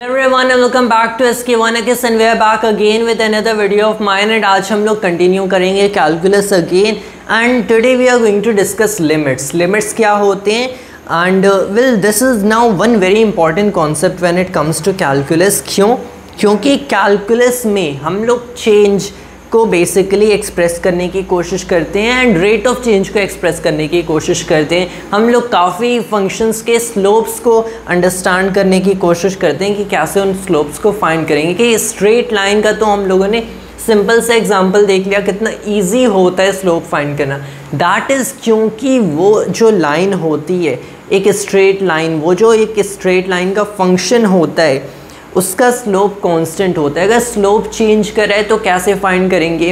Everyone and welcome back to SK1 and we are back again with another video of mine and आज हम लोग continue करेंगे calculus again and today we are going to discuss limits क्या होते हैं and well this is now one very important concept when it comes to calculus. क्योंकि calculus में हम लोग चेंज को बेसिकली एक्सप्रेस करने की कोशिश करते हैं एंड रेट ऑफ चेंज को एक्सप्रेस करने की कोशिश करते हैं। हम लोग काफ़ी फंक्शंस के स्लोप्स को अंडरस्टैंड करने की कोशिश करते हैं कि कैसे उन स्लोप्स को फाइंड करेंगे। कि स्ट्रेट लाइन का तो हम लोगों ने सिंपल से एग्जांपल देख लिया कितना इजी होता है स्लोप फाइंड करना। दैट इज़ क्योंकि वो जो लाइन होती है एक स्ट्रेट लाइन, वो जो एक स्ट्रेट लाइन का फंक्शन होता है उसका स्लोप कांस्टेंट होता है। अगर स्लोप चेंज कर रहा है तो कैसे फाइंड करेंगे,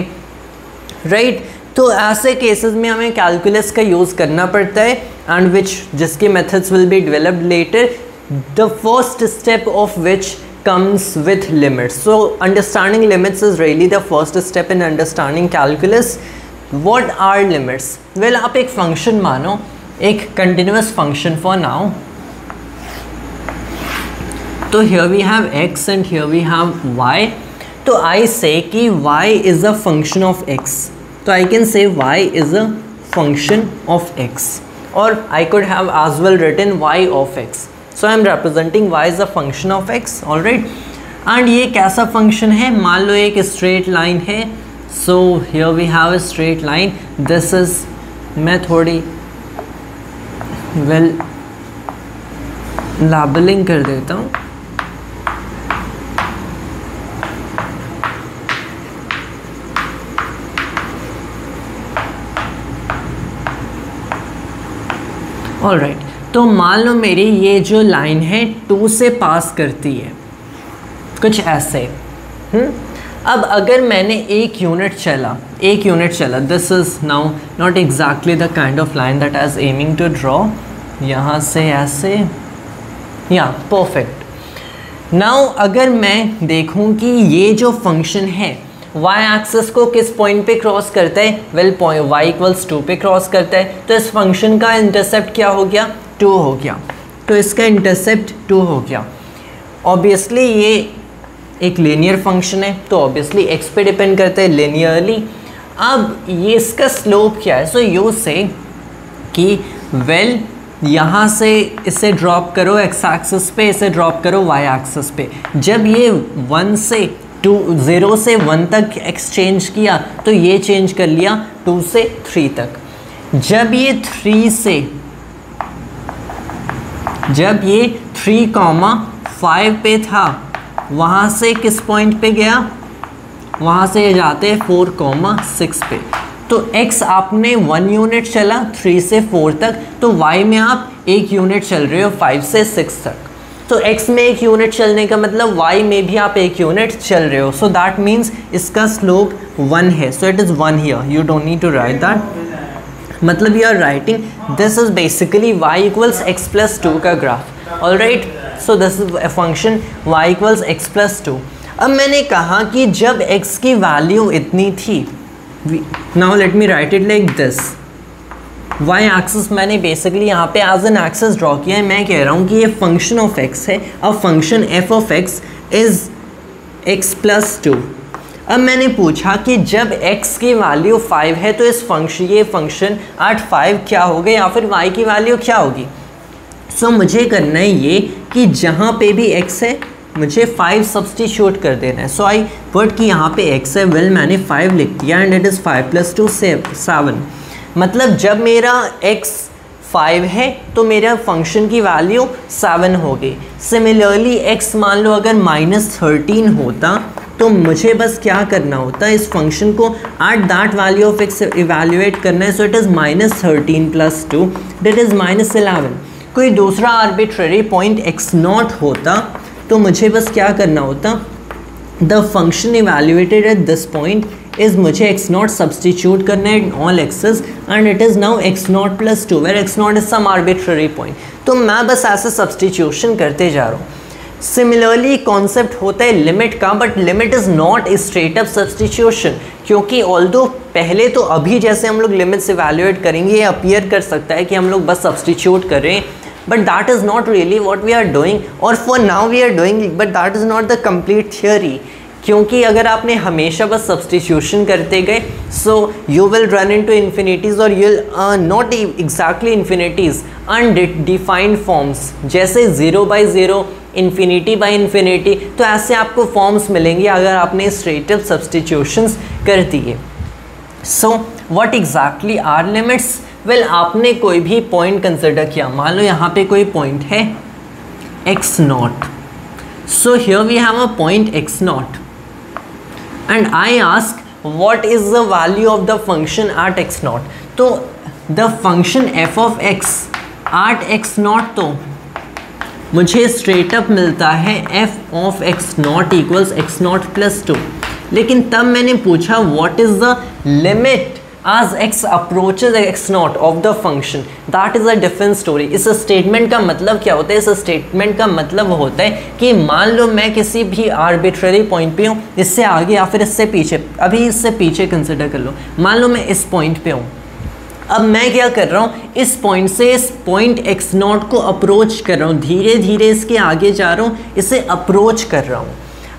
राइट? तो ऐसे केसेस में हमें कैलकुलस का यूज़ करना पड़ता है एंड जिसके methods will be developed later, the first step of which comes with limits. So understanding limits is really the first step in understanding calculus. What are limits? Well, आप एक function मानो, एक continuous function for now. तो here we have x and here we have y. तो I say कि y is a function of x. तो I can say y is a function of x. Or I could have as well written y of x. So I am representing y is a function of x, all right? And ये कैसा function है? मान लो एक straight line है. So here we have a straight line. This is, मैं थोड़ी labeling कर देता हूँ. ऑल राइट, तो मान लो मेरी ये जो लाइन है 2 से पास करती है कुछ ऐसे। अब अगर मैंने एक यूनिट चला, this is now not exactly the kind of line that I as aiming to draw, यहाँ से ऐसे, या परफेक्ट। नाउ अगर मैं देखूँ कि ये जो फंक्शन है y एक्सिस को किस पॉइंट पे क्रॉस करता है, वेल पॉइंट y इक्वल्स 2 पे क्रॉस करता है। तो इस फंक्शन का इंटरसेप्ट क्या हो गया? 2 हो गया। तो इसका इंटरसेप्ट 2 हो गया। ऑब्वियसली ये एक लीनियर फंक्शन है तो ऑब्वियसली x पे डिपेंड करता है लीनियरली। अब ये इसका स्लोप क्या है? सो यू से कि वेल यहाँ से इसे ड्रॉप करो x एक्सिस पे, इसे ड्रॉप करो y एक्सिस पे। जब ये 0 से 1 तक एक्सचेंज किया तो ये चेंज कर लिया 2 से 3 तक। जब ये 3,5 पे था, वहाँ से किस पॉइंट पे गया? वहाँ से ये जाते हैं 4,6 पे। तो x आपने 1 यूनिट चला 3 से 4 तक, तो y में आप 1 यूनिट चल रहे हो 5 से 6 तक। तो x में 1 यूनिट चलने का मतलब y में भी आप 1 यूनिट चल रहे हो। सो दैट मीन्स इसका स्लोप 1 है। So it is 1 here, you don't need to write that. मतलब you are writing this is basically y equals x plus 2 का graph. All right, so this is a function y equals x plus 2। अब मैंने कहा कि जब x की value इतनी थी, now let me right it like this. y axis मैंने बेसिकली यहाँ पे एज एन एक्सिस ड्रॉ किया है। मैं कह रहा हूँ कि ये फंक्शन ऑफ x है। अब function f of x is x plus 2। अब मैंने पूछा कि जब x की वैल्यू 5 है तो ये फंक्शन एट 5 क्या होगा या फिर y की वैल्यू क्या होगी। सो मुझे करना है ये कि जहाँ पे भी x है मुझे 5 सब्सटीट्यूट कर देना है। सो आई पुट कि यहाँ पे x है, वेल मैंने 5 लिख दिया एंड इट इज़ 5 प्लस 2 7। मतलब जब मेरा x 5 है तो मेरा फंक्शन की वैल्यू 7 हो गई। सिमिलरली x मान लो अगर -13 होता तो मुझे बस क्या करना होता, इस फंक्शन को at that value of x evaluate करना है। So it is -13 plus 2 that is -11। कोई दूसरा आर्बिट्ररी पॉइंट x0 होता तो मुझे बस क्या करना होता, the function evaluated at this point is मुझे x0 सब्सटीट्यूट करना है in all x's and it is now x0 plus 2 where x0 is some arbitrary point. तो मैं बस ऐसे सब्सटीट्यूशन करते जा रहा हूँ। सिमिलरली कॉन्सेप्ट होता है लिमिट का, but limit is not a straight up substitution, क्योंकि ऑल्दो पहले तो अभी जैसे हम लोग लिमिट्स इवैल्यूएट करेंगे ये अपीयर कर सकता है कि हम लोग बस सब्सटीट्यूट करें but that is not really what we are doing, or for now we are doing, but that is not the complete theory. क्योंकि अगर आपने हमेशा बस सब्सटीट्यूशन करते गए, so you will run into infinities, और you will not exactly infinities, undefined forms, जैसे 0/0, infinity by infinity, तो ऐसे आपको फॉर्म्स मिलेंगे अगर आपने स्ट्रेट अप सब्सटीट्यूशंस कर दिए. So what exactly are limits? Well, आपने कोई भी पॉइंट कंसिडर किया, मान लो यहाँ पे कोई पॉइंट है x0, so here we have a point x0 and I ask what is the value of the function at x0. तो the function f of x at x0, तो मुझे स्ट्रेट अप मिलता है f of x0 equals x0 plus 2, लेकिन तब मैंने पूछा what is the limit as x approaches x0 of the function. that is a different story. इस statement का मतलब क्या होता है? इस स्टेटमेंट का मतलब होता है कि मान लो मैं किसी भी आर्बिट्ररी पॉइंट पे हूँ, इससे आगे या फिर इससे पीछे, अभी इससे पीछे कंसिडर कर लो, मान लो मैं इस पॉइंट पे हूँ. अब मैं क्या कर रहा हूँ, इस पॉइंट से इस पॉइंट x0 को अप्रोच कर रहा हूँ, धीरे धीरे इसके आगे जा रहा हूँ, इसे अप्रोच कर रहा हूँ.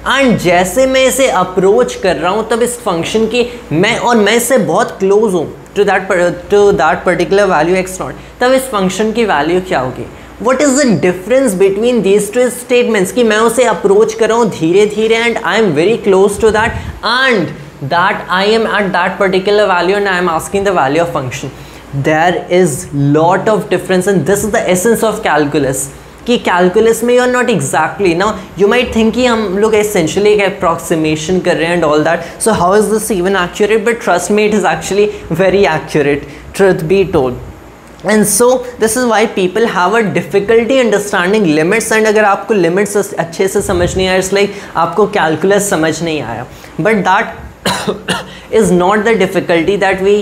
एंड जैसे मैं इसे अप्रोच कर रहा हूँ तब इस फंक्शन की मैं इससे बहुत क्लोज हूँ to that particular value x0, तब इस फंक्शन की वैल्यू क्या होगी? What is the difference between these two statements कि मैं उसे अप्रोच कर रहा हूँ धीरे धीरे and I am very close to that, and that I am at that particular value and I am asking the value of function. There is lot of difference and this is the essence of calculus. कि calculus में you are not exactly, now you might think कि हम लोग essentially एक approximation कर रहे हैं and all that, so how is this even accurate? But trust me, it is actually very accurate, truth be told. And so this is why people have a difficulty understanding limits. And अगर आपको limits अच्छे से समझ नहीं आया, it's like आपको calculus समझ नहीं आया. But that is not the difficulty that we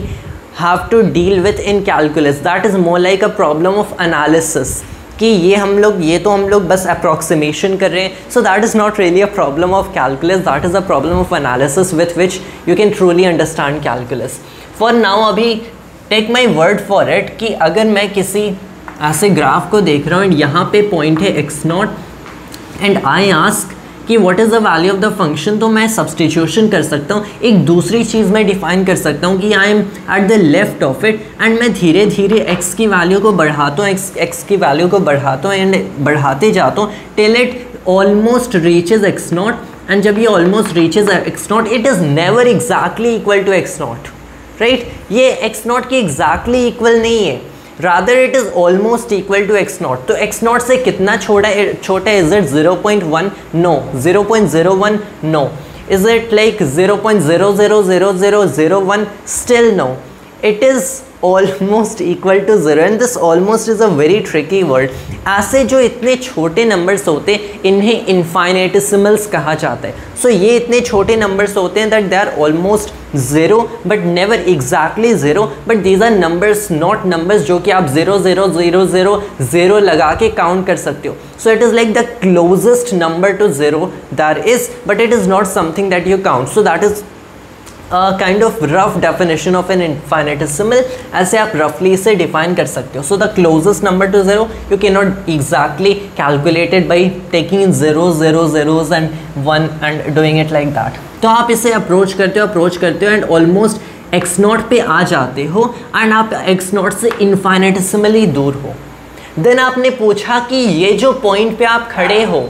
have to deal with in calculus. That is more like a problem of analysis कि ये तो हम लोग बस अप्रॉक्सीमेशन कर रहे हैं. So that is not really a problem of calculus, that is a problem of analysis with which you can truly understand calculus. For now अभी take my word for it कि अगर मैं किसी ऐसे ग्राफ को देख रहा हूँ एंड यहाँ पे पॉइंट है x0 एंड आई आस्क कि what is the value of the function, तो मैं सब्सटीट्यूशन कर सकता हूँ. एक दूसरी चीज़ मैं डिफाइन कर सकता हूँ कि आई am at the left of it and मैं धीरे धीरे x की वैल्यू को बढ़ाता हूँ, x की वैल्यू को बढ़ाता हूँ एंड बढ़ाते जाता हूँ till it almost reaches x0. And जब ये almost reaches x0, it is never exactly equal to x0, right? ये x0 की एग्जैक्टली इक्वल नहीं है, rather it is almost equal to x0. तो x0 से कितना छोटा है? is it 0.1? no. 0.01? no. is it like 0.000001? still no. it is almost equal to 0 and this almost is a very tricky word. ऐसे जो इतने छोटे नंबर्स होते हैं इन्हें इनफाइनेटिसिमल्स कहा जाता है. सो ये इतने छोटे नंबर्स होते हैं that they are almost zero but never exactly zero, but these are numbers not numbers जो कि आप 0.0000 लगा के काउंट कर सकते हो. So it is like the closest number to zero that is, but it is not something that you count. So that is kind of rough definition of an infinitesimal. ऐसे आप रफली इसे डिफाइन कर सकते हो. So the closest number to zero you can not exactly calculated by taking in 0 zeros and 1 and doing it like that. तो आप इसे अप्रोच करते हो एंड ऑलमोस्ट x0 पे आ जाते हो एंड आप x0 से इनफाइनेटिसिमली दूर हो. देन आपने पूछा कि ये जो पॉइंट पे आप खड़े हो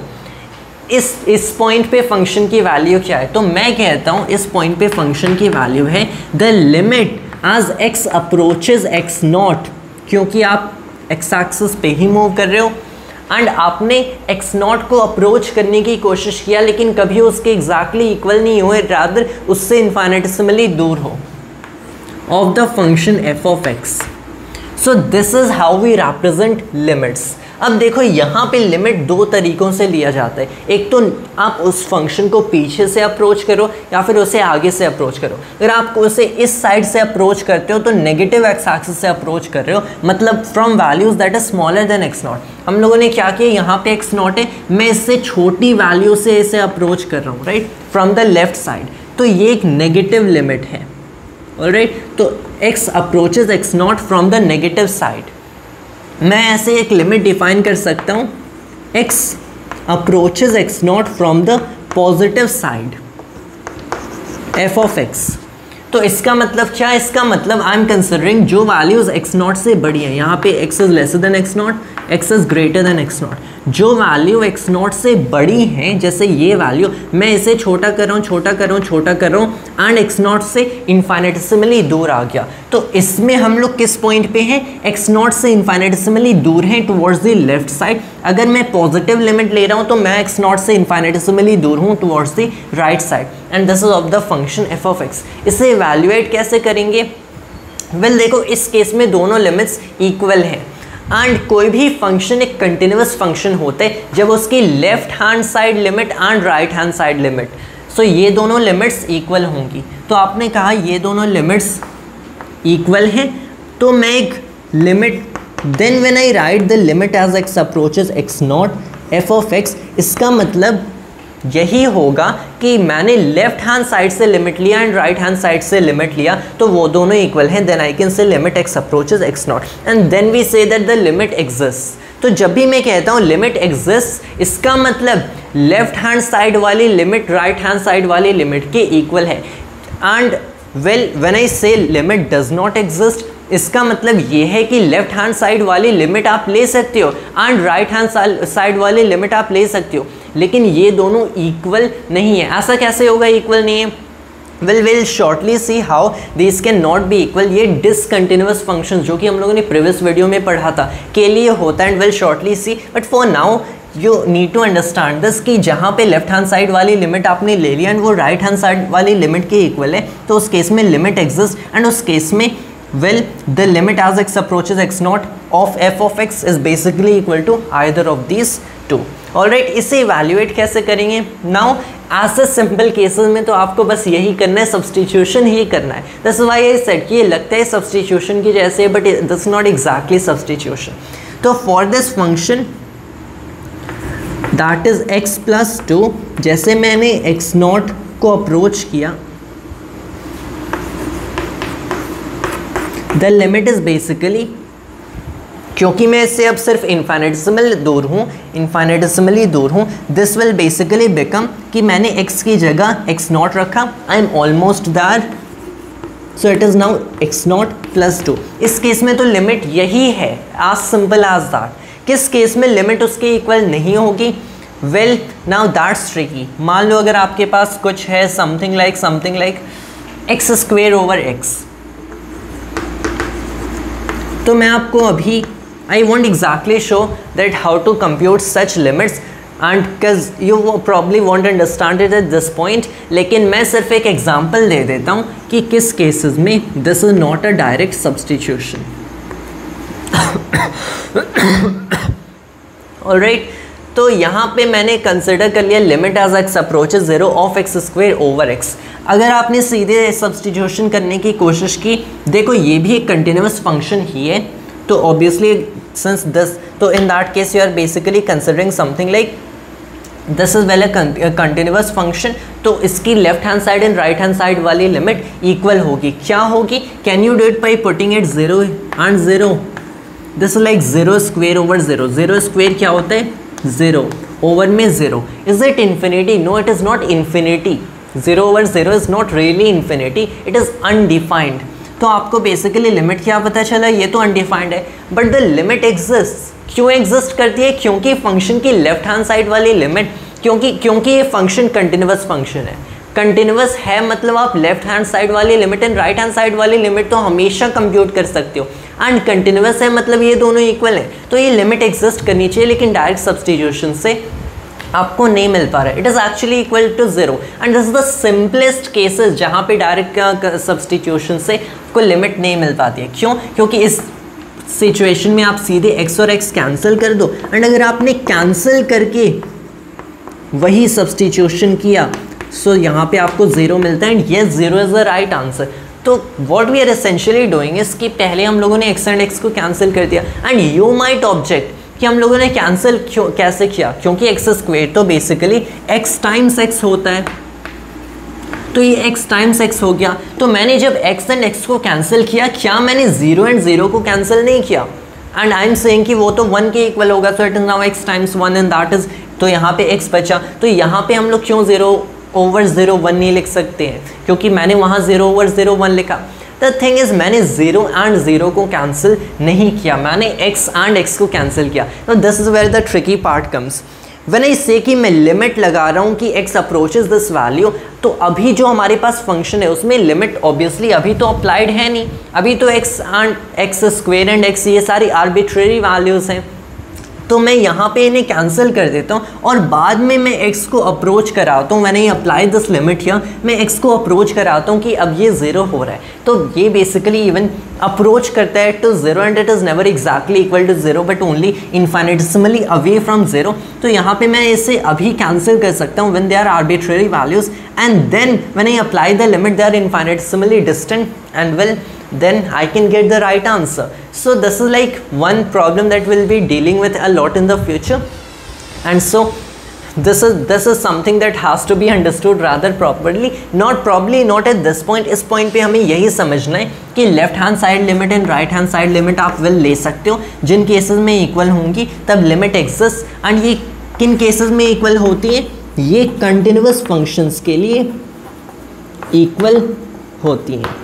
इस पॉइंट पे फंक्शन की वैल्यू क्या है? तो मैं कहता हूँ इस पॉइंट पे फंक्शन की वैल्यू है the limit as x approaches x0, क्योंकि आप x एक्सिस पे ही मूव कर रहे हो एंड आपने x0 को अप्रोच करने की कोशिश किया लेकिन कभी उसके एग्जैक्टली इक्वल नहीं हुए, रादर उससे इनफाइनेटिसिमली दूर हो of the function f of x. So this is how we represent limits. अब देखो यहाँ पे लिमिट दो तरीक़ों से लिया जाता है. एक तो आप उस फंक्शन को पीछे से अप्रोच करो या फिर उसे आगे से अप्रोच करो. अगर आप उसे इस साइड से अप्रोच करते हो तो नेगेटिव एक्स एक्सिस से अप्रोच कर रहे हो, मतलब from values that is smaller than x0. हम लोगों ने क्या किया, यहाँ पे x0 है, मैं इससे छोटी वैल्यू से इसे अप्रोच कर रहा हूँ, right, from the left side. तो ये एक नेगेटिव लिमिट है, ऑलराइट. तो x approaches x0 from the negative side. मैं ऐसे एक लिमिट डिफाइन कर सकता हूँ, x approaches x not from the positive side f of x। तो इसका मतलब क्या, इसका मतलब आई एम कंसिडरिंग जो वैल्यूज x नॉट से बड़ी है, यहाँ पे x is lesser than x not, x is greater than x not, जो वैल्यू x नॉट से बड़ी हैं, जैसे ये वैल्यू मैं इसे छोटा कर रहा हूँ, छोटा कर रहा हूँ, छोटा कर रहा हूँ एंड x नॉट से इन्फाइनेटिसिमली दूर आ गया, तो इसमें हम लोग किस पॉइंट पे हैं, x नॉट से इन्फाइनेटिसिमली दूर हैं टुवर्ड्स द लेफ्ट साइड। अगर मैं पॉजिटिव लिमिट ले रहा हूँ तो मैं x नॉट से इन्फाइनेटिसिमली दूर हूँ towards the right side and this is of the function f of x। इसे इवैल्यूएट कैसे करेंगे, वेल देखो इस केस में दोनों लिमिट्स इक्वल हैं एंड कोई भी फंक्शन एक कंटिन्यूअस फंक्शन होते हैं जब उसकी left hand side limit and right hand side limit, so ये दोनों लिमिट्स इक्वल होंगी। तो आपने कहा ये दोनों लिमिट्स इक्वल हैं, तो मैं एक limit, then when I write the limit as x approaches x naught f of x, इसका मतलब यही होगा कि मैंने लेफ्ट हैंड साइड से लिमिट लिया एंड राइट हैंड साइड से लिमिट लिया, तो वो दोनों इक्वल हैं, then I can say limit x approaches x naught and then we say that the limit exist. तो जब भी मैं कहता हूँ लिमिट एग्जिस्ट, इसका मतलब लेफ्ट हैंड साइड वाली लिमिट राइट हैंड साइड वाली लिमिट के इक्वल है एंड वेल व्हेन आई से लिमिट डज नॉट एग्जिस्ट, इसका मतलब ये है कि लेफ्ट हैंड साइड वाली लिमिट आप ले सकते हो एंड राइट हैंड साइड वाली लिमिट आप ले सकते हो, लेकिन ये दोनों इक्वल नहीं है। ऐसा कैसे होगा इक्वल नहीं है, will shortly see how this can not be equal. ये डिसकंटिन्यूअस फंक्शन जो कि हम लोगों ने प्रीवियस वीडियो में पढ़ा था के लिए होता है and will shortly see, but for now you need to understand this कि जहाँ पे लेफ्ट हैंड साइड वाली लिमिट आपने ले लिया एंड वो राइट हैंड साइड वाली लिमिट के इक्वल है, तो उस केस में लिमिट एग्जिस्ट एंड उस केस में well the limit as x approaches x naught of f of x is basically equal to either of these two। Alright, इसे evaluate कैसे करेंगे, नाउ ऐसे सिंपल केसेस में तो आपको बस यही करना है, सब्सटीट्यूशन ही करना है। दैट्स व्हाई आई सेड कि ये लगता है सब्सटीट्यूशन की जैसे, but this not exactly substitution. तो for this function that is x plus 2, जैसे मैंने x नॉट को अप्रोच किया, द लिमिट इज बेसिकली, क्योंकि मैं इससे अब सिर्फ इन्फाइनेटिसिमल दूर हूँ, इन्फाइनेटिसिमली दूर हूँ, दिस विल बेसिकली बिकम कि मैंने x की जगह x नॉट रखा, I am almost there, so it is now x naught plus 2। इस केस में तो लिमिट यही है, एज सिंपल एज दैट। किस केस में लिमिट उसके इक्वल नहीं होगी, वेल नाउ दैट्स ट्रिकी। मान लो अगर आपके पास कुछ है something like x square over x, तो मैं आपको अभी I want exactly show that how to compute such limits and because you probably want understand it at this point, लेकिन मैं सिर्फ एक एग्जांपल दे देता हूँ कि किस केसेस में this is not a direct substitution. Alright, तो यहाँ पे मैंने कंसिडर कर लिया limit as x approaches 0 of x square over x। अगर आपने सीधे सब्सटीट्यूशन करने की कोशिश की, देखो ये भी एक कंटिन्यूअस फंक्शन ही है, तो ऑब्वियसली सिंस दिस, तो in that case you are basically considering something like this is well a continuous function, तो इसकी left hand side and right hand side वाली लिमिट इक्वल होगी। क्या होगी, can you do it by putting it 0 and 0, this is like 0 square over 0, 0 square क्या होता है 0, over में 0, is it infinity, no it is not infinity, 0 over 0 is not really infinity, it is undefined. तो आपको basically limit क्या पता चला, ये तो अनडिफाइंड है, बट द लिमिट एग्जिस्ट। क्यों एग्जिस्ट करती है, क्योंकि फंक्शन की लेफ्ट हैंड साइड वाली लिमिट, क्योंकि ये फंक्शन कंटिन्यूअस फंक्शन है, कंटिन्यूअस है मतलब आप लेफ्ट हैंड साइड वाली limit and right hand side वाली लिमिट तो हमेशा कंप्यूट कर सकते हो, एंड कंटिन्यूअस है मतलब ये दोनों इक्वल है, तो ये लिमिट एग्जिस्ट करनी चाहिए, लेकिन डायरेक्ट सब्सटीट्यूशन से आपको नहीं मिल पा रहा है। It is actually equal to 0 and this is the simplest cases जहाँ पे डायरेक्ट सब्सटीट्यूशन से आपको लिमिट नहीं मिल पाती है। क्यों, क्योंकि इस सिचुएशन में आप सीधे x और x कैंसिल कर दो, एंड अगर आपने कैंसिल करके वही सब्सटीट्यूशन किया, सो यहाँ पे आपको 0 मिलता है, and yes 0 is the right answer. तो what we are essentially doing is कि पहले हम लोगों ने x एंड x को कैंसिल कर दिया, एंड यू माइट ऑब्जेक्ट कि हम लोगों ने कैंसिल कैसे किया, क्योंकि x स्क्वेयर तो बेसिकली x टाइम्स x होता है, तो ये x टाइम्स x हो गया। तो मैंने जब x एंड x को कैंसिल किया, क्या मैंने 0 एंड 0 को कैंसिल नहीं किया, एंड आई एम सेइंग कि वो तो 1 के इक्वल होगा, सो it is now x times 1 and that is, तो यहाँ पे x बचा, तो यहाँ पे हम लोग क्यों 0/0 1 नहीं लिख सकते हैं, क्योंकि मैंने वहाँ 0/0 1 लिखा। द थिंग इज मैंने 0 एंड 0 को कैंसिल नहीं किया, मैंने x एंड x को कैंसिल किया। तो this is where the tricky part comes. When I say कि मैं लिमिट लगा रहा हूँ कि x अप्रोचेस दिस वैल्यू, तो अभी जो हमारे पास फंक्शन है उसमें लिमिट ऑब्वियसली अभी तो अप्लाइड है नहीं, अभी तो x and x square and x ये सारी आर्बिट्रेरी वैल्यूज़ हैं, तो मैं यहाँ पे इन्हें कैंसिल कर देता हूँ और बाद में मैं x को अप्रोच कराता हूँ। मैंने अप्लाई दिस लिमिट हियर, मैं x को अप्रोच कराता हूँ कि अब ये 0 हो रहा है, तो ये बेसिकली इवन अप्रोच करता है to 0 and it is never exactly equal to 0 but only infinitesimally away from 0। तो यहाँ पे मैं इसे अभी कैंसिल कर सकता हूँ when they are arbitrary values, and then when I apply the limit they are infinitesimally distant and well then I can get the right answer. So this is like one problem that we'll be dealing with a lot in the future, and so this is something that has to be understood rather properly, not at this point. इस point पे हमें यही समझना है कि left hand side limit and right hand side limit आप will ले सकते हो, जिन केसेस में इक्वल होंगी तब लिमिट एग्जिस्ट, एंड ये किन केसेस में इक्वल होती है, ये कंटिन्यूअस फंक्शंस के लिए इक्वल होती हैं।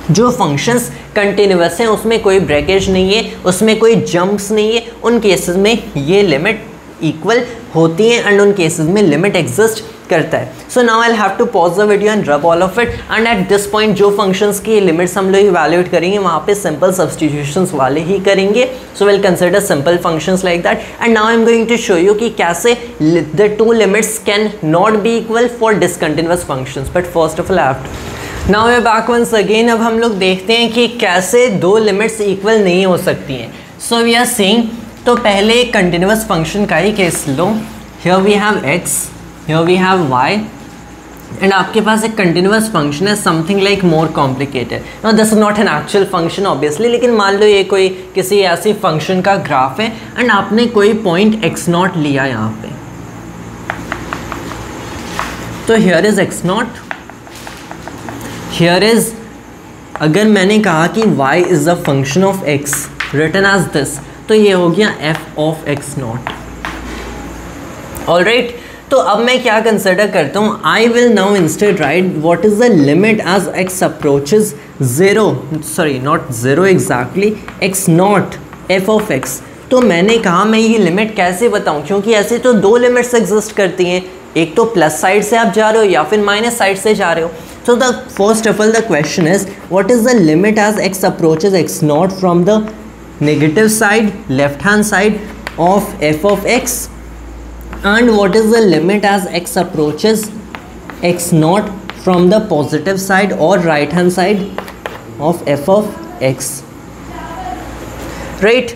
जो फंक्शंस कंटिन्यूअस हैं उसमें कोई ब्रेकेज नहीं है, उसमें कोई जंप्स नहीं है, उन केसेस में ये लिमिट इक्वल होती है एंड उन केसेस में लिमिट एग्जिस्ट करता है। So now I have to pause the video and rub all of it, and at this point जो फंक्शंस की लिमिट्स हम लोग इवैल्यूएट करेंगे वहाँ पे सिंपल सब्स्टिट्यूशंस वाले ही करेंगे। So will consider simple functions like that, and now I am going to show you कि कैसे the two limits can not be equal for discontinuous functions. But first of all I have to now way back once again. अब हम लोग देखते हैं कि कैसे दो लिमिट्स इक्वल नहीं हो सकती हैं। सो वी आर सीइंग, तो पहले एक कंटिन्यूअस फंक्शन का ही केस लो, here we have x, here we have y, and आपके पास एक कंटिन्यूअस फंक्शन है something like more complicated. Now this is not an actual function obviously, लेकिन मान लो ये कोई किसी ऐसी फंक्शन का ग्राफ है एंड आपने कोई पॉइंट x0 लिया यहाँ पे, तो here is x0, here is, अगर मैंने कहा कि y is a function of x written as this, तो ये हो गया f ऑफ x0। ऑलराइट, तो अब मैं क्या कंसिडर करता हूँ, I will now instead write what is the limit as x approaches 0, sorry not 0 exactly, x0 f of x। तो मैंने कहा मैं ये लिमिट कैसे बताऊँ, क्योंकि ऐसे तो दो लिमिट्स एग्जिस्ट करती हैं, एक तो प्लस साइड से आप जा रहे हो या फिर माइनस साइड से जा रहे हो। So the first of all the question is, what is the limit as x approaches x0 from the negative side, left hand side of f of x, and what is the limit as x approaches x0 from the positive side or right hand side of f of x, right?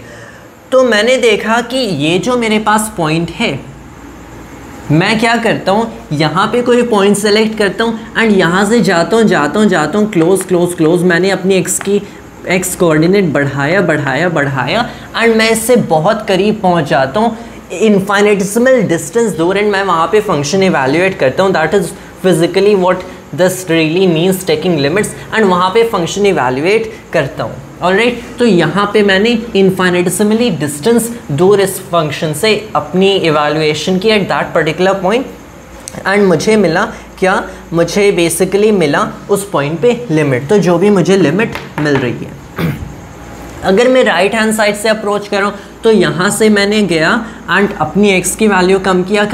तो मैंने देखा कि ये जो मेरे पास point है, मैं क्या करता हूँ, यहाँ पे कोई पॉइंट सेलेक्ट करता हूँ एंड यहाँ से जाता हूँ क्लोज, मैंने अपनी x कोऑर्डिनेट बढ़ाया एंड मैं इससे बहुत करीब पहुँच जाता हूँ, इनफाइनिटेसिमल डिस्टेंस दूर, एंड मैं वहाँ पे फंक्शन इवैल्यूएट करता हूँ। That is physically what this really means, taking limits, and वहाँ पे फंक्शन इवैल्यूएट करता हूँ। ऑलराइट, तो यहाँ पे मैंने इनफाइनिटेसिमली डिस्टेंस दूर इस फंक्शन से अपनी इवैल्यूएशन की eight that particular point, and मुझे मिला क्या, मुझे बेसिकली मिला उस पॉइंट पे लिमिट। तो जो भी मुझे लिमिट मिल रही है, अगर मैं राइट हैंड साइड से अप्रोच कर रहा हूँ तो यहाँ से मैंने गया एंड अपनी x की वैल्यू कम किया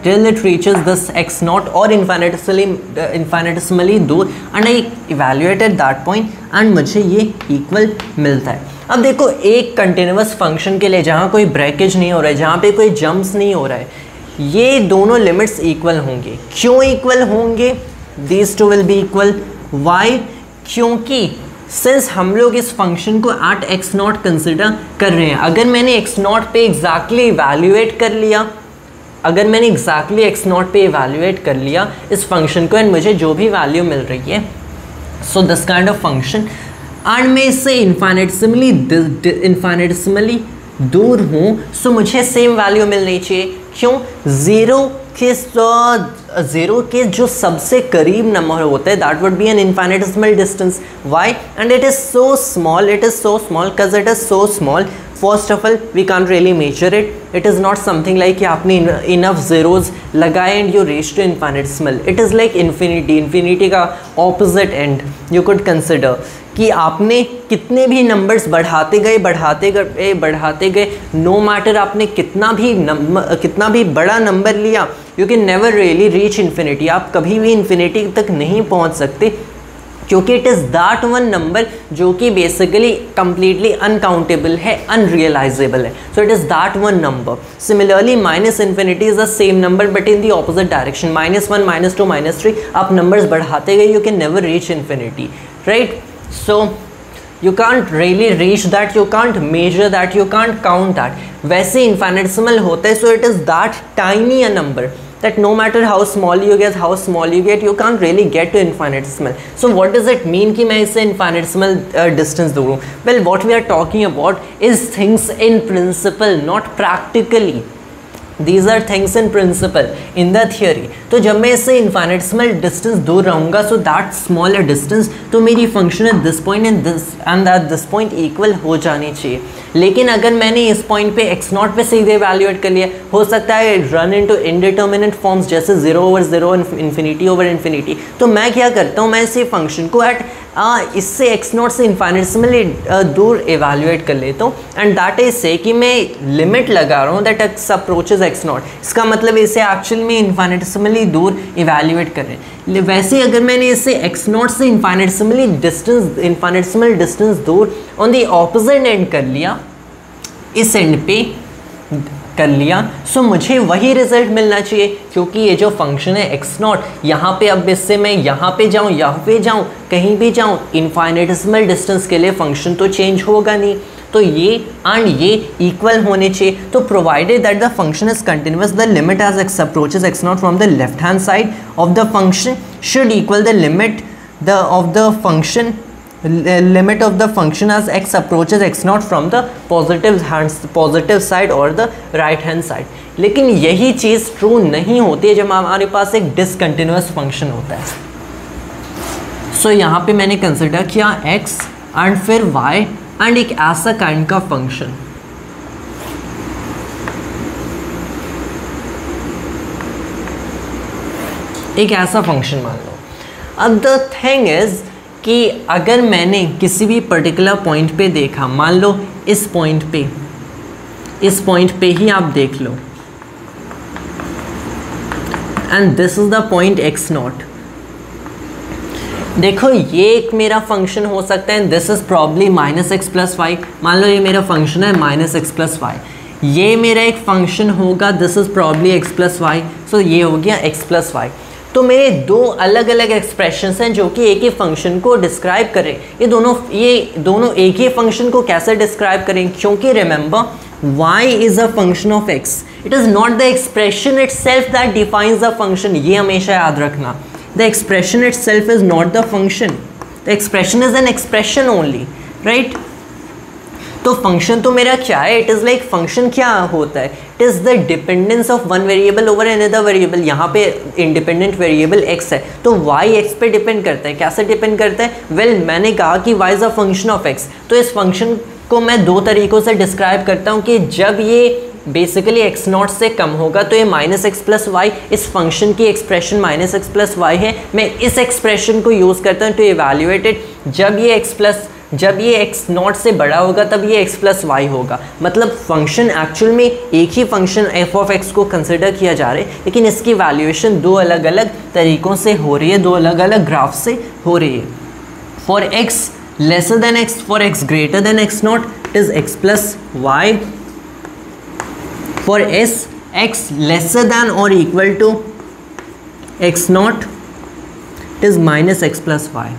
till it reaches this x0 और इन्फाइनिटेसिमली दूर, and I evaluated that point and मुझे ये इक्वल मिलता है। अब देखो, एक कंटिन्यूअस फंक्शन के लिए जहाँ कोई ब्रेकेज नहीं हो रहा है, जहाँ पे कोई जंप्स नहीं हो रहा है, ये दोनों लिमिट्स इक्वल होंगे। क्यों इक्वल होंगे? These two will be equal. Why? क्योंकि सिंस हम लोग इस फंक्शन को एट x0 कंसिडर कर रहे हैं, अगर मैंने x0 पे एग्जैक्टली इवैल्यूएट कर लिया, इस फंक्शन को एंड मुझे जो भी वैल्यू मिल रही है, so this kind of function, and मैं इससे इन्फाइनिटेसिमली दूर हूँ, सो मुझे सेम वैल्यू मिलनी चाहिए। क्यों? 0 कि ज़ीरो के जो सबसे करीब नंबर होता है that would be an infinitesimal distance. Why? And it is so small, it is so small because it is so small. First of all we can't really measure it. It is not something like कि आपने enough zeros लगाए and you reach to infinitesimal. It is like infinity. Infinity का opposite and you could consider कि आपने कितने भी numbers बढ़ाते गए, नो मैटर आपने कितना भी बड़ा नंबर लिया, you can never really reach infinity. आप कभी भी इन्फिनिटी तक नहीं पहुंच सकते क्योंकि it is that one number जो कि बेसिकली कंप्लीटली अनकाउंटेबल है, अनरियलाइजेबल है. So it is that one number. Similarly minus infinity is the same number but in the opposite direction. -1, -2, -3 आप नंबर्स बढ़ाते गए, you can never reach infinity, right? So you can't really reach that, you can't measure that, you can't count that. वैसे infinitesimal होता है, so it is that tiny a number that no matter how small you get, you can't really get to infinitesimal. So what does it mean कि मैं इससे infinitesimal distance दूँ? Well, what we are talking about is things in principle, not practically. These are things in principle, in the theory. तो जब मैं इससे इन्फाइनेटेसिमल distance दूर रहूँगा, सो दैट स्मॉलर डिस्टेंस, तो मेरी function at this point and at this point equal हो जानी चाहिए. लेकिन अगर मैंने इस पॉइंट पे x0 पे सीधे इवैल्यूएट कर लिया, हो सकता है रन इनटू इनडिटर्मिनेट फॉर्म्स जैसे 0/0 इन्फिनिटी. तो मैं क्या करता हूँ, मैं इसी फंक्शन को इससे x0 से इन्फाइनेटेसिमली दूर इवैल्यूएट कर लेता हूँ. एंड दैट इज से कि मैं लिमिट लगा रहा हूँ दैट x अप्रोचेज x0. इसका मतलब इसे एक्चुअल में इन्फाइनेटेसिमली दूर इवैल्यूएट कर रहे हैं. वैसे अगर मैंने इसे x0 से इन्फाइनेटेसिमल डिस्टेंस दूर ऑन द ऑपोजिट एंड कर लिया, इस एंड पे कर लिया, सो मुझे वही रिजल्ट मिलना चाहिए क्योंकि ये जो फंक्शन है x0, यहाँ पे अब इससे मैं यहाँ पे जाऊँ, कहीं भी जाऊँ, इनफाइनेटेसिमल डिस्टेंस के लिए फंक्शन तो चेंज होगा नहीं. तो ये एंड ये इक्वल होने चाहिए. तो provided that the function is continuous, the limit as x approaches x0 from the left hand side of the function should equal the limit of the function as x approaches x0 from the positive side or the right hand side. लेकिन यही चीज़ true नहीं होती है जब हमारे पास एक discontinuous function होता है. सो यहाँ पे मैंने कंसिडर किया x एंड फिर y एंड एक ऐसा काइंड का फंक्शन. एक ऐसा फंक्शन मान लो. अब द थिंग इज कि अगर मैंने किसी भी पर्टिकुलर पॉइंट पे देखा, मान लो इस पॉइंट पे ही आप देख लो, and this is the point x0. देखो ये एक मेरा फंक्शन हो सकता है, this is probably -x + y. मान लो ये मेरा फंक्शन है -x + y. ये मेरा एक फंक्शन होगा, this is probably x + y. सो ये हो गया x + y. तो मेरे दो अलग अलग एक्सप्रेशंस हैं जो कि एक ही फंक्शन को डिस्क्राइब करें. ये दोनों एक ही फंक्शन को कैसे डिस्क्राइब करें? क्योंकि remember y is a function of x. It is not the expression itself that defines the function. ये हमेशा याद रखना. The expression itself is not the function. The expression is an expression only, right? तो function तो मेरा क्या है? It is like function क्या होता है? It is the dependence of one variable over another variable. यहाँ पे इंडिपेंडेंट वेरिएबल x है तो y x पे डिपेंड करता है. कैसे डिपेंड करता है? वेल मैंने कहा कि y is a function of x. तो इस फंक्शन को मैं दो तरीक़ों से डिस्क्राइब करता हूँ कि जब ये बेसिकली x0 से कम होगा तो ये -x + y, इस फंक्शन की एक्सप्रेशन -x + y है. मैं इस एक्सप्रेशन को यूज़ करता हूँ टू इवैल्यूएट इट. जब ये x0 से बड़ा होगा तब ये x + y होगा. मतलब फंक्शन एक्चुअल में एक ही फंक्शन f ऑफ x को कंसिडर किया जा रहा है, लेकिन इसकी वैल्यूएशन दो अलग अलग तरीक़ों से हो रही है, दो अलग अलग ग्राफ से हो रही है. For x lesser than x, for x greater than x0 it is x + y. For x lesser than or equal to x0 it is -x + y.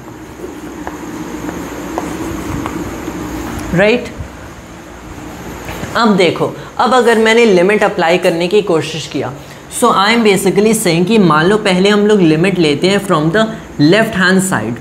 Right? अब देखो, अब अगर मैंने लिमिट अप्लाई करने की कोशिश किया, सो आई एम बेसिकली सेइंग कि मान लो पहले हम लोग लिमिट लेते हैं from the left hand side.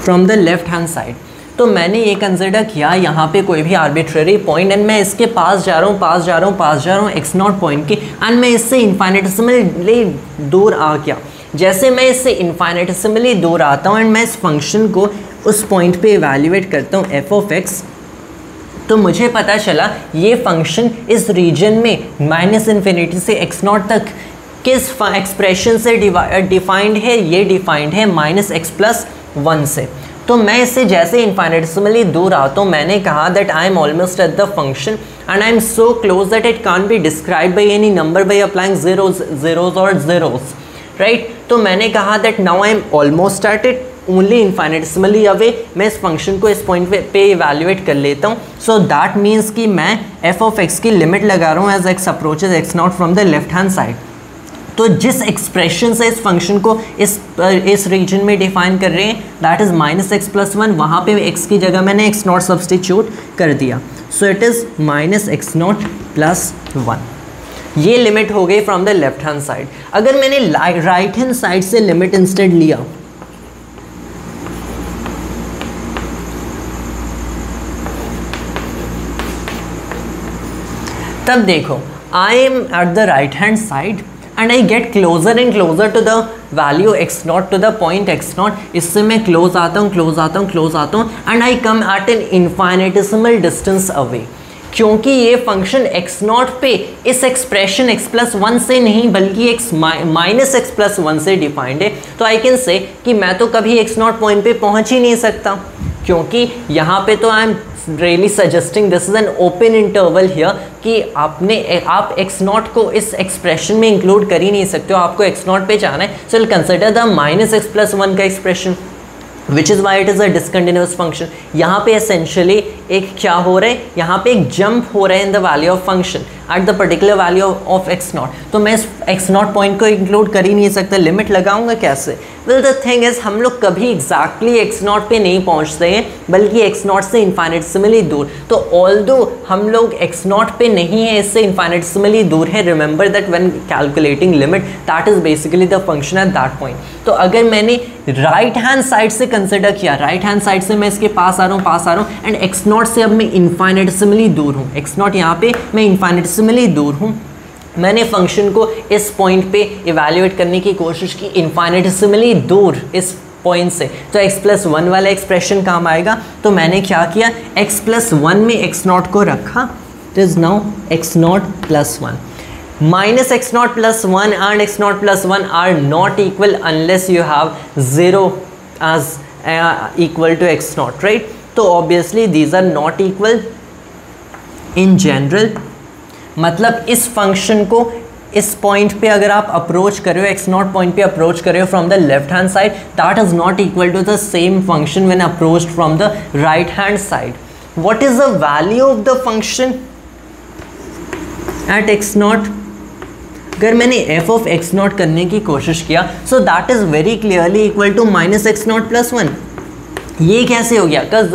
From the left hand side तो मैंने ये कंसिडर किया यहाँ पे कोई भी आर्बिट्ररी पॉइंट एंड मैं इसके पास जा रहा हूँ एक्स नॉट पॉइंट के, एंड मैं इससे इन्फाइनेटिसिमली दूर आ गया। जैसे मैं इससे इन्फाइनेटिसिमली दूर आता हूँ एंड मैं इस फंक्शन को उस पॉइंट पे इवैल्यूएट करता हूँ एफ ऑफ एक्स, तो मुझे पता चला ये फंक्शन इस रीजन में माइनस इन्फिनिटी से एक्स नॉट तक किस एक्सप्रेशन से डिफाइंड है, ये डिफाइंड है माइनस एक्स प्लस 1 से। तो मैं इससे जैसे इन्फाइनेटिसिमली दूर आता हूँ, मैंने कहा that I am almost at the function and I am so close that it can't be describe by any number by applying zeros और zeros, राइट। तो मैंने कहा that now I am almost at it, only infinitesimally away. मैं इस function को इस point पे evaluate कर लेता हूँ। सो दैट मीन्स कि मैं एफ ऑफ एक्स की लिमिट लगा रहा हूँ as x approaches x naught from the left hand side. तो जिस एक्सप्रेशन से इस फंक्शन को इस रीजन में डिफाइन कर रहे हैं that is minus x plus 1, वहाँ पे एक्स की जगह मैंने एक्स नॉट सब्सटीट्यूट कर दिया। सो it is minus x naught plus 1। ये लिमिट हो गई from the left hand side. अगर मैंने राइट हैंड साइड से लिमिट इंस्टेड लिया, तब देखो आई am at the right hand side and I get closer and closer to the value x naught, to the point x naught। इससे मैं close आता हूँ and I come at an infinitesimal distance away। क्योंकि ये function x not पे इस expression x plus 1 से नहीं बल्कि x माइनस एक्स प्लस 1 से डिफाइंड है, तो आई कैन से कि मैं तो कभी x नॉट पॉइंट पे पहुँच ही नहीं सकता, क्योंकि यहाँ पे तो I am really suggesting this is an open interval here कि आप x नॉट को इस एक्सप्रेशन में इंक्लूड कर ही नहीं सकते हो, आपको x नॉट पे जाना है। सो will consider the minus x plus 1 का expression which is why it is a discontinuous function. यहाँ पे एसेंशियली एक क्या हो रहा है, यहाँ पे एक जंप हो रहा है in the value of function at the particular value of x naught. तो मैं इस एक्स नॉट पॉइंट को इंक्लूड कर ही नहीं सकता, लिमिट लगाऊंगा कैसे? वेल द थिंग इज हम लोग कभी एग्जैक्टली एक्स नॉट पे नहीं पहुँचते हैं, बल्कि एक्स नॉट से इन्फाइनेटिसिमली दूर। तो ऑल्दो हम लोग एक्स नॉट पे नहीं है, इससे इन्फाइनेटिसिमली दूर है, remember that when calculating limit that is basically the function at that point. तो अगर मैंने राइट हैंड साइड से कंसिडर किया, राइट हैंड साइड से मैं इसके पास आ रहा हूँ एंड एक्स नॉट से अब मैं इन्फाइनेटिसिमली दूर हूँ, एक्स नॉट यहाँ पे मैं इन्फाइनेटिसिमली दूर हूँ। मैंने फंक्शन को इस पॉइंट पे इवैल्यूएट करने की कोशिश की इन्फाइनेटिसिमली दूर इस पॉइंट से, तो x प्लस 1 वाला एक्सप्रेशन काम आएगा। तो मैंने क्या किया, x प्लस 1 में x नॉट को रखा, it is now x naught plus 1। minus x naught plus 1 and x naught plus 1 are not equal unless you have 0 as equal to x naught, right? तो obviously these are not equal in general। मतलब इस function को इस point पे अगर आप approach कर रहे हो, एक्स नॉट पॉइंट पे अप्रोच कर रहे हो from the left hand side, that is not equal to the same function when approached from the right hand side. What is the value of the function at x naught? अगर मैंने F of x not करने की कोशिश किया, so that is very clearly equal to minus x naught plus 1। ये कैसे हो गया? Because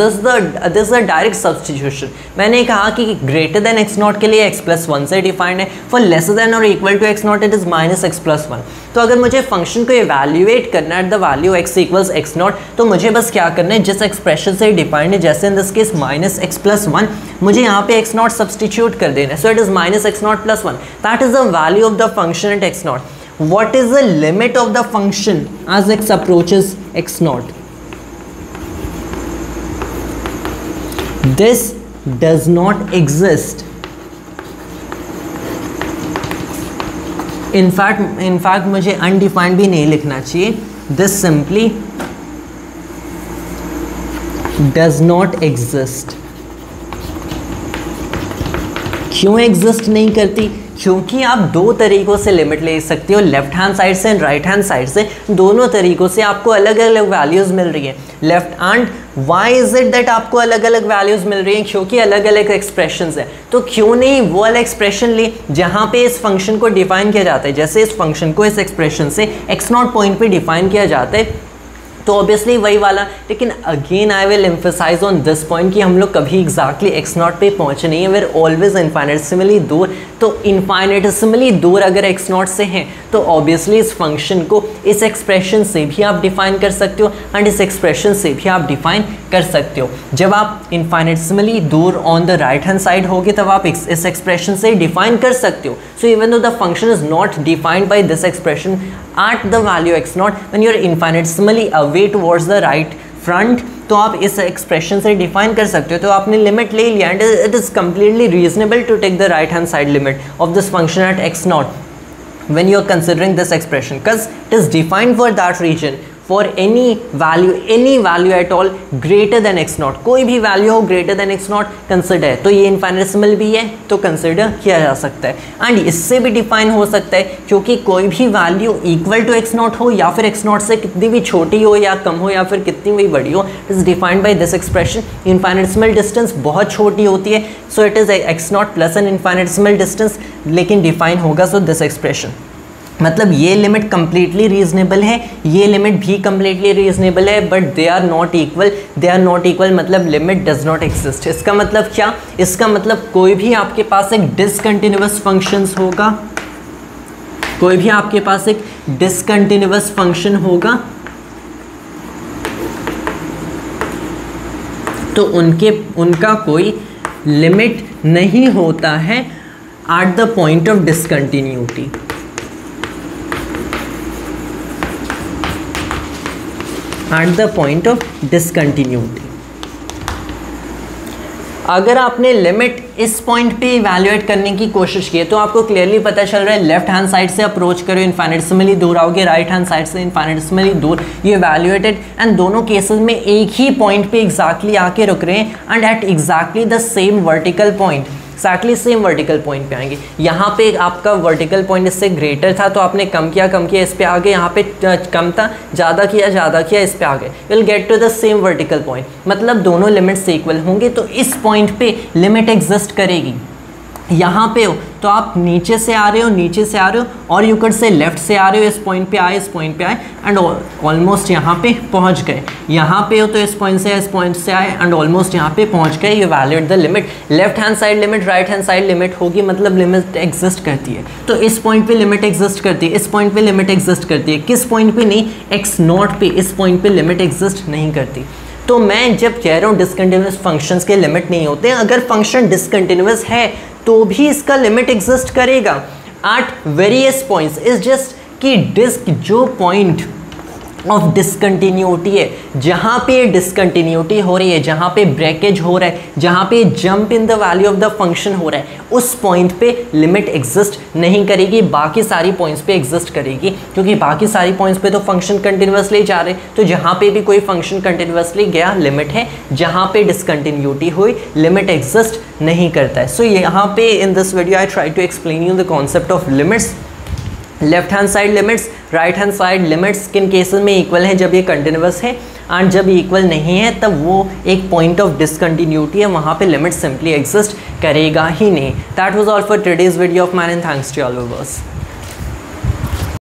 this the direct substitution. मैंने कहा कि ग्रेटर देन एक्स नॉट के लिए एक्स प्लस 1 से डिफाइंड है, फॉर लेसर देन और equal to x naught it is minus x plus 1। तो अगर मुझे फंक्शन को इवैल्यूएट करना at the value x equals x naught, तो मुझे बस क्या करना है, जिस एक्सप्रेशन से डिफाइंड है, जैसे in this case minus x plus 1, मुझे यहाँ पे एक्स नॉट सब्सटीट्यूट कर देना है। So it is minus x naught plus 1, that is the value of the function at x naught. What is the limit of the function as x approaches x naught? This does not exist. In fact मुझे undefined भी नहीं लिखना चाहिए। This simply does not exist। क्यों exist नहीं करती? क्योंकि आप दो तरीकों से लिमिट ले सकते हो, लेफ्ट हैंड साइड से एंड राइट हैंड साइड से। दोनों तरीकों से आपको अलग अलग वैल्यूज़ मिल रही है। Left and why is it that आपको अलग अलग वैल्यूज़ मिल रही हैं? क्योंकि अलग अलग एक्सप्रेशंस है। तो क्यों नहीं वो वाला एक्सप्रेशन ले जहाँ पे इस फंक्शन को डिफाइन किया जाता है? जैसे इस फंक्शन को इस एक्सप्रेशन से एक्स नॉट पॉइंट पे डिफाइन किया जाता है, तो ऑब्वियसली वही वाला, लेकिन again I will emphasize on this point कि हम लोग कभी एग्जैक्टली एक्स नॉट पे पहुँचे नहीं है, वेर ऑलवेज इन्फाइनेटिसिमली दूर। तो इन्फाइनेटिसिमली दूर अगर एक्स नॉट से हैं तो ऑब्वियसली इस फंक्शन को इस एक्सप्रेशन से भी आप डिफाइन कर सकते हो एंड इस एक्सप्रेशन से भी आप डिफाइन कर सकते हो। जब आप इन्फाइनेटिसिमली दूर on the right hand side होगे तब आप इस एक्सप्रेशन से डिफाइन कर सकते हो। So even though the function is not defined by this expression at the value x naught when you're infinitesimally away towards the right front, तो आप इस एक्सप्रेशन से डिफाइन कर सकते हो। तो आपने लिमिट ले लिया and it is completely reasonable to take the right hand side limit of this function at x naught when you are considering this expression because it is defined for that region for any value at all greater than x naught। कोई भी value हो greater than x naught consider है, तो ये इन्फाइनेटिसिमल भी है तो consider किया जा सकता है। एंड इससे भी डिफाइन हो सकता है क्योंकि कोई भी value equal to x naught हो या फिर x naught से कितनी भी छोटी हो या कम हो या फिर कितनी भी बड़ी हो, it is defined by this expression. Infinitesimal distance बहुत छोटी होती है, so it is x naught plus an infinitesimal distance, लेकिन डिफाइन होगा सो दिस एक्सप्रेशन। मतलब ये लिमिट कम्प्लीटली रीजनेबल है, ये लिमिट भी कम्प्लीटली रीजनेबल है, but they are not equal, मतलब लिमिट डज नॉट एग्जिस्ट। इसका मतलब क्या? इसका मतलब कोई भी आपके पास एक डिसकंटिन्यूअस फंक्शंस होगा, कोई भी आपके पास एक डिसकंटिन्यूअस फंक्शन होगा तो उनका कोई लिमिट नहीं होता है at the point of discontinuity. At the point of discontinuity. अगर आपने लिमिट इस पॉइंट पे इवैल्यूएट करने की कोशिश की है तो आपको क्लियरली पता चल रहा है लेफ्ट हैंड साइड से अप्रोच करो इन्फाइनेटिसिमली दूर आओगे, राइट हैंड साइड से इन्फाइनेटिसिमली दूर, ये इवैल्यूएटेड एंड दोनों केसेस में एक ही पॉइंट पे एग्जैक्टली आके रुक रहे हैं and at exactly the same vertical point, exactly same vertical point पे आएंगे। यहाँ पे आपका वर्टिकल पॉइंट इससे ग्रेटर था तो आपने कम किया इस पे आ गए, यहाँ पे कम था ज़्यादा किया इस पे आ गए, will get to the same vertical point. मतलब दोनों लिमिट्स इक्वल होंगे तो इस पॉइंट पे लिमिट एग्जिस्ट करेगी। यहाँ पे हो तो आप नीचे से आ रहे हो और यू कैन से लेफ्ट से आ रहे हो, इस पॉइंट पे आए एंड ऑलमोस्ट यहाँ पे पहुँच गए। यहाँ पे हो तो इस पॉइंट से आए एंड ऑलमोस्ट यहाँ पे पहुँच गए। You valuate the limit, left hand side limit, right hand side limit होगी, मतलब लिमिट एग्जिस्ट करती है। तो इस पॉइंट पे लिमिट एग्जिस्ट करती है, इस पॉइंट पे लिमिट एग्जिस्ट करती है, किस पॉइंट पे नहीं? x नॉट पे, इस पॉइंट पे लिमिट एग्जिस्ट नहीं करती। तो मैं जब कह रहा हूँ डिसकंटिन्यूअस फंक्शंस के लिमिट नहीं होते, अगर फंक्शन डिसकंटिन्यूअस है तो भी इसका लिमिट एग्जिस्ट करेगा at various points. Is just कि डिस्क जो पॉइंट ऑफ डिसकंटिन्यूटी है, जहाँ पे डिसकंटिन्यूटी हो रही है, जहाँ पे ब्रेकेज हो रहा है, जहाँ पे jump in the value of the function हो रहा है, उस पॉइंट पे लिमिट एग्जिस्ट नहीं करेगी, बाकी सारी पॉइंट्स पे एग्जिस्ट करेगी, क्योंकि बाकी सारी पॉइंट्स पे तो फंक्शन कंटिन्यूअसली जा रहे हैं। तो जहाँ पे भी कोई फंक्शन कंटिन्यूअसली गया लिमिट है, जहाँ पे डिसकंटिन्यूटी हुई लिमिट एग्जिस्ट नहीं करता है। सो यहाँ पे in this video I try to explain you the concept of limits. Left hand side limits, right hand side limits किन केसेस में इक्वल है? जब ये कंटिन्यूअस है, एंड जब इक्वल नहीं है तब वो एक पॉइंट ऑफ डिसकंटिन्यूटी है, वहाँ पे लिमिट सिंपली एग्जिस्ट करेगा ही नहीं। That was all for today's video of mine and thanks to all viewers.